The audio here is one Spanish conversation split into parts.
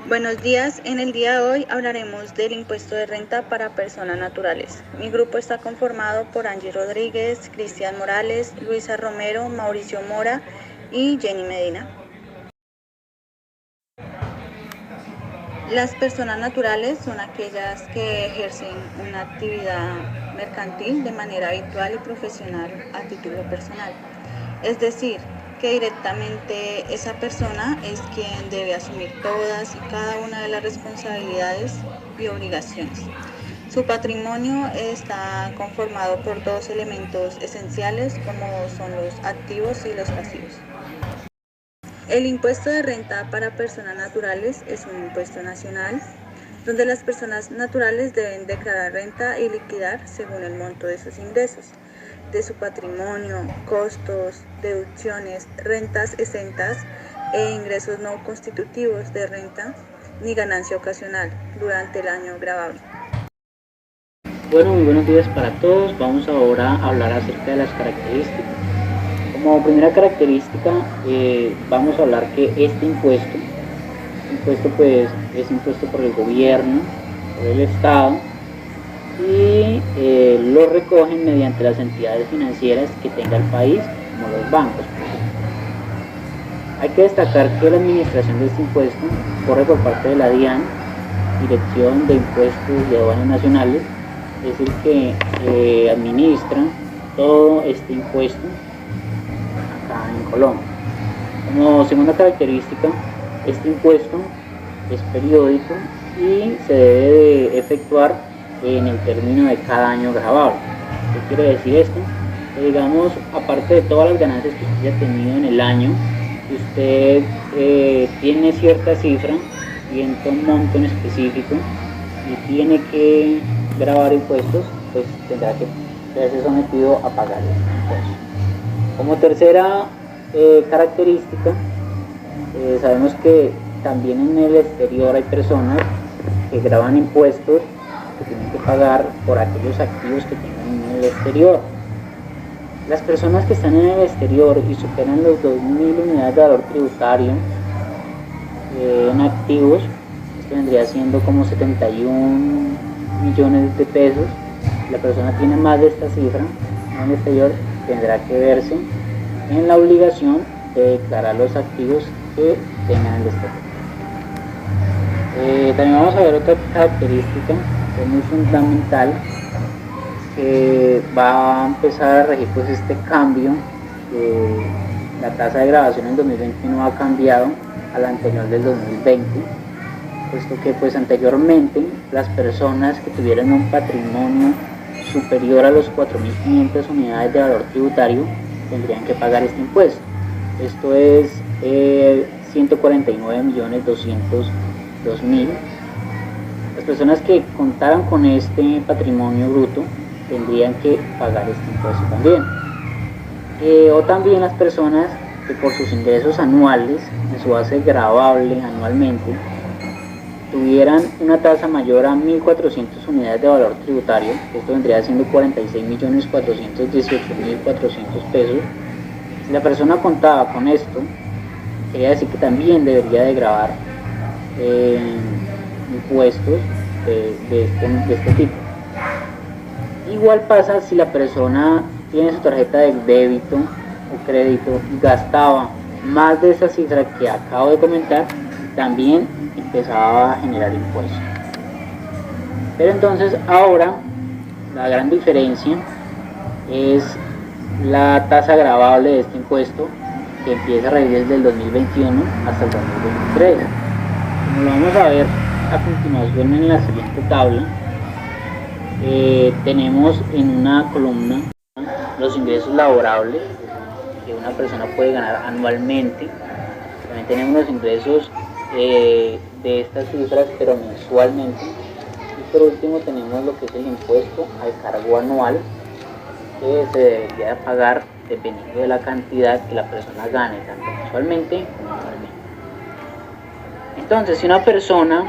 Buenos días, en el día de hoy hablaremos del impuesto de renta para personas naturales. Mi grupo está conformado por Angie Rodríguez, Cristian Morales, Luisa Romero, Mauricio Mora y Jenny Medina. Las personas naturales son aquellas que ejercen una actividad mercantil de manera habitual y profesional a título personal. Es decir, que directamente esa persona es quien debe asumir todas y cada una de las responsabilidades y obligaciones. Su patrimonio está conformado por dos elementos esenciales como son los activos y los pasivos. El impuesto de renta para personas naturales es un impuesto nacional donde las personas naturales deben declarar renta y liquidar según el monto de sus ingresos, de su patrimonio, costos, deducciones, rentas exentas e ingresos no constitutivos de renta ni ganancia ocasional durante el año gravable. Bueno, muy buenos días para todos. Vamos ahora a hablar acerca de las características. Como primera característica, vamos a hablar que este impuesto pues es impuesto por el gobierno, por el Estado, y lo recogen mediante las entidades financieras que tenga el país, como los bancos. Hay que destacar que la administración de este impuesto corre por parte de la DIAN, Dirección de Impuestos y Aduanas Nacionales, es el que administra todo este impuesto acá en Colombia. Como segunda característica, este impuesto es periódico y se debe de efectuar en el término de cada año gravable. ¿Qué quiere decir esto? Que digamos, aparte de todas las ganancias que usted haya tenido en el año, si usted tiene cierta cifra y entra un monto en específico y tiene que grabar impuestos, pues tendrá que verse sometido a pagar este impuesto. Como tercera característica, sabemos que también en el exterior hay personas que graban impuestos que tienen que pagar por aquellos activos que tengan en el exterior. Las personas que están en el exterior y superan los 2.000 unidades de valor tributario en activos, esto vendría siendo como 71 millones de pesos. Si la persona tiene más de esta cifra en el exterior, tendrá que verse en la obligación de declarar los activos que tengan en el exterior. También vamos a ver otra característica que es muy fundamental, que va a empezar a regir pues este cambio. La tasa de grabación en 2021 ha cambiado a la anterior del 2020, puesto que pues anteriormente las personas que tuvieran un patrimonio superior a los 4.500 unidades de valor tributario tendrían que pagar este impuesto. Esto es 149.202.000. Las personas que contaran con este patrimonio bruto tendrían que pagar este impuesto también. O también las personas que por sus ingresos anuales, en su base gravable anualmente, tuvieran una tasa mayor a 1.400 unidades de valor tributario, esto vendría siendo 46.418.400 pesos. Si la persona contaba con esto, quería decir que también debería de gravar impuestos de este tipo. Igual pasa si la persona tiene su tarjeta de débito o crédito y gastaba más de esa cifra que acabo de comentar, también empezaba a generar impuestos. Pero entonces ahora la gran diferencia es la tasa gravable de este impuesto, que empieza a regir desde el 2021 hasta el 2023. Como lo vamos a ver a continuación en la siguiente tabla, tenemos en una columna los ingresos laborables que una persona puede ganar anualmente. También tenemos los ingresos de estas cifras, pero mensualmente. Y por último tenemos lo que es el impuesto al cargo anual, que se debería pagar dependiendo de la cantidad que la persona gane, tanto mensualmente como anualmente. Entonces, si una persona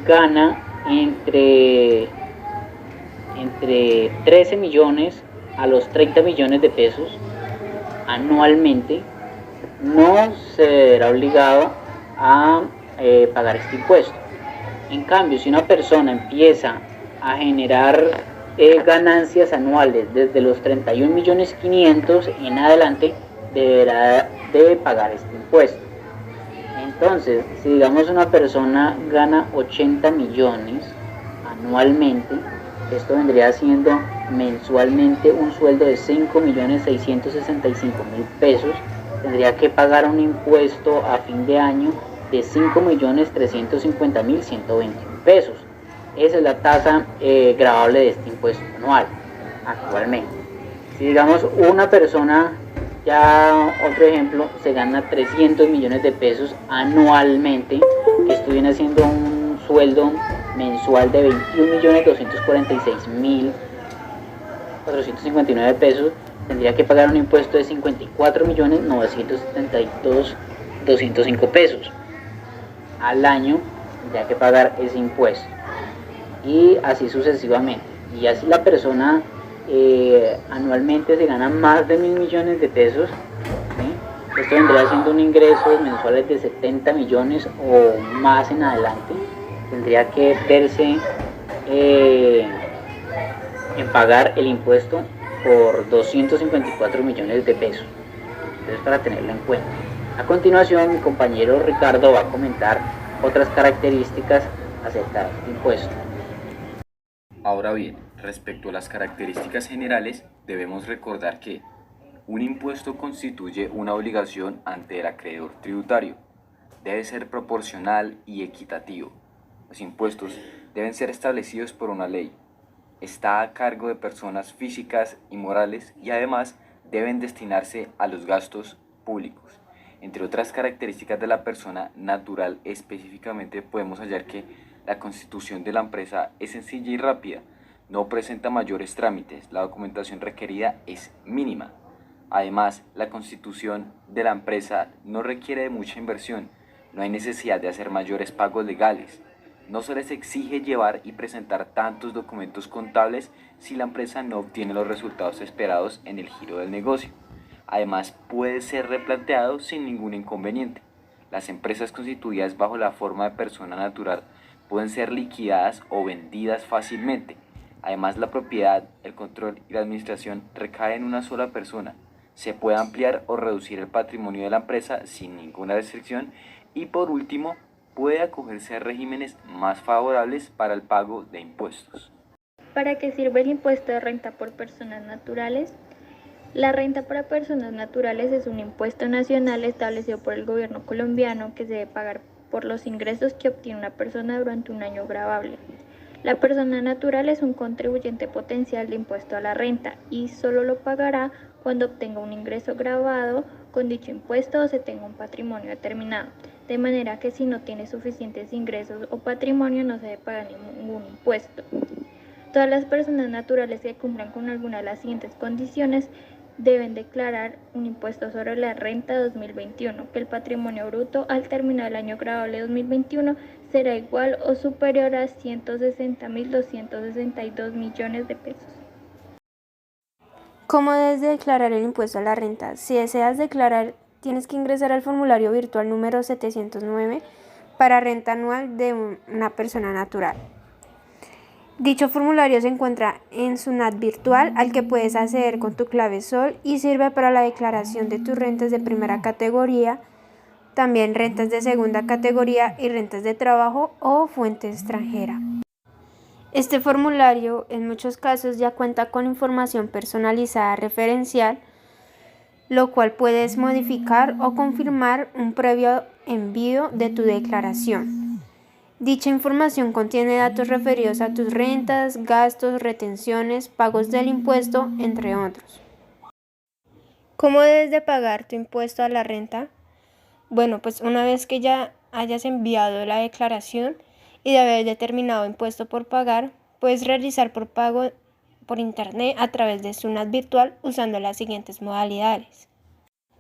gana entre 13 millones a los 30 millones de pesos anualmente, no se verá obligado a pagar este impuesto. En cambio, si una persona empieza a generar ganancias anuales desde los 31.500.000 en adelante, deberá de pagar este impuesto. Entonces, si digamos una persona gana 80 millones anualmente, esto vendría siendo mensualmente un sueldo de 5.665.000 pesos, tendría que pagar un impuesto a fin de año de 5.350.121 pesos. Esa es la tasa gravable de este impuesto anual actualmente. Si digamos una persona, ya otro ejemplo, se gana 300 millones de pesos anualmente, que esto viene haciendo un sueldo mensual de 21.246.459 pesos, tendría que pagar un impuesto de 54.972.205 pesos al año, tendría que pagar ese impuesto, y así sucesivamente. Y así la persona anualmente se gana más de 1.000 millones de pesos, ¿sí? Esto vendría siendo un ingreso mensuales de 70 millones o más en adelante, tendría que verse en pagar el impuesto por 254 millones de pesos. Entonces, para tenerlo en cuenta. A continuación, mi compañero Ricardo va a comentar otras características acerca de este impuesto. Ahora bien, respecto a las características generales, debemos recordar que un impuesto constituye una obligación ante el acreedor tributario. Debe ser proporcional y equitativo. Los impuestos deben ser establecidos por una ley. Está a cargo de personas físicas y morales y además deben destinarse a los gastos públicos. Entre otras características de la persona natural, específicamente podemos hallar que la constitución de la empresa es sencilla y rápida, no presenta mayores trámites, la documentación requerida es mínima. Además, la constitución de la empresa no requiere de mucha inversión, no hay necesidad de hacer mayores pagos legales. No se les exige llevar y presentar tantos documentos contables si la empresa no obtiene los resultados esperados en el giro del negocio. Además, puede ser replanteado sin ningún inconveniente. Las empresas constituidas bajo la forma de persona natural pueden ser liquidadas o vendidas fácilmente. Además, la propiedad, el control y la administración recaen en una sola persona. Se puede ampliar o reducir el patrimonio de la empresa sin ninguna restricción y, por último, puede acogerse a regímenes más favorables para el pago de impuestos. ¿Para qué sirve el impuesto de renta por personas naturales? La renta para personas naturales es un impuesto nacional establecido por el gobierno colombiano que se debe pagar por los ingresos que obtiene una persona durante un año gravable. La persona natural es un contribuyente potencial de impuesto a la renta y solo lo pagará cuando obtenga un ingreso gravado con dicho impuesto o se tenga un patrimonio determinado, de manera que si no tiene suficientes ingresos o patrimonio no se debe pagar ningún impuesto. Todas las personas naturales que cumplan con alguna de las siguientes condiciones deben declarar un impuesto sobre la renta 2021, que el patrimonio bruto al terminar el año gravable 2021 será igual o superior a 160.262 millones de pesos. ¿Cómo debes declarar el impuesto a la renta? Si deseas declarar, tienes que ingresar al formulario virtual número 709 para renta anual de una persona natural. Dicho formulario se encuentra en SUNAT virtual al que puedes acceder con tu clave SOL y sirve para la declaración de tus rentas de primera categoría, también rentas de segunda categoría y rentas de trabajo o fuente extranjera. Este formulario en muchos casos ya cuenta con información personalizada referencial, lo cual puedes modificar o confirmar un previo envío de tu declaración. Dicha información contiene datos referidos a tus rentas, gastos, retenciones, pagos del impuesto, entre otros. ¿Cómo debes de pagar tu impuesto a la renta? Bueno, pues una vez que ya hayas enviado la declaración y de haber determinado impuesto por pagar, puedes realizar por pago por internet a través de SUNAT virtual usando las siguientes modalidades.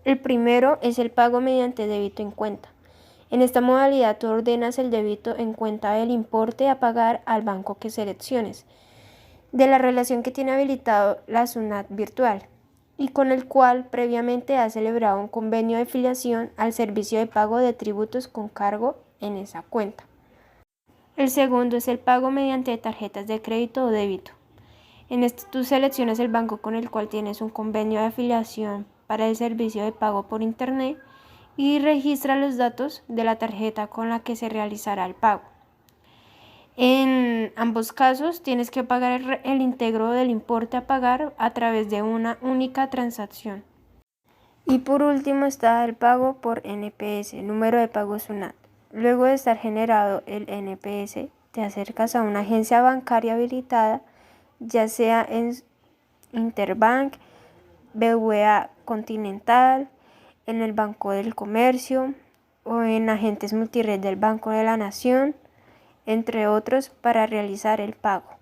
El primero es el pago mediante débito en cuenta. En esta modalidad tú ordenas el débito en cuenta del importe a pagar al banco que selecciones, de la relación que tiene habilitado la SUNAT virtual y con el cual previamente has celebrado un convenio de filiación al servicio de pago de tributos con cargo en esa cuenta. El segundo es el pago mediante tarjetas de crédito o débito. En este tú seleccionas el banco con el cual tienes un convenio de afiliación para el servicio de pago por internet y registra los datos de la tarjeta con la que se realizará el pago. En ambos casos tienes que pagar el íntegro del importe a pagar a través de una única transacción. Y por último está el pago por NPS, número de pago SUNAT. Luego de estar generado el NPS, te acercas a una agencia bancaria habilitada, ya sea en Interbank, BBVA Continental, en el Banco del Comercio o en agentes multired del Banco de la Nación, entre otros, para realizar el pago.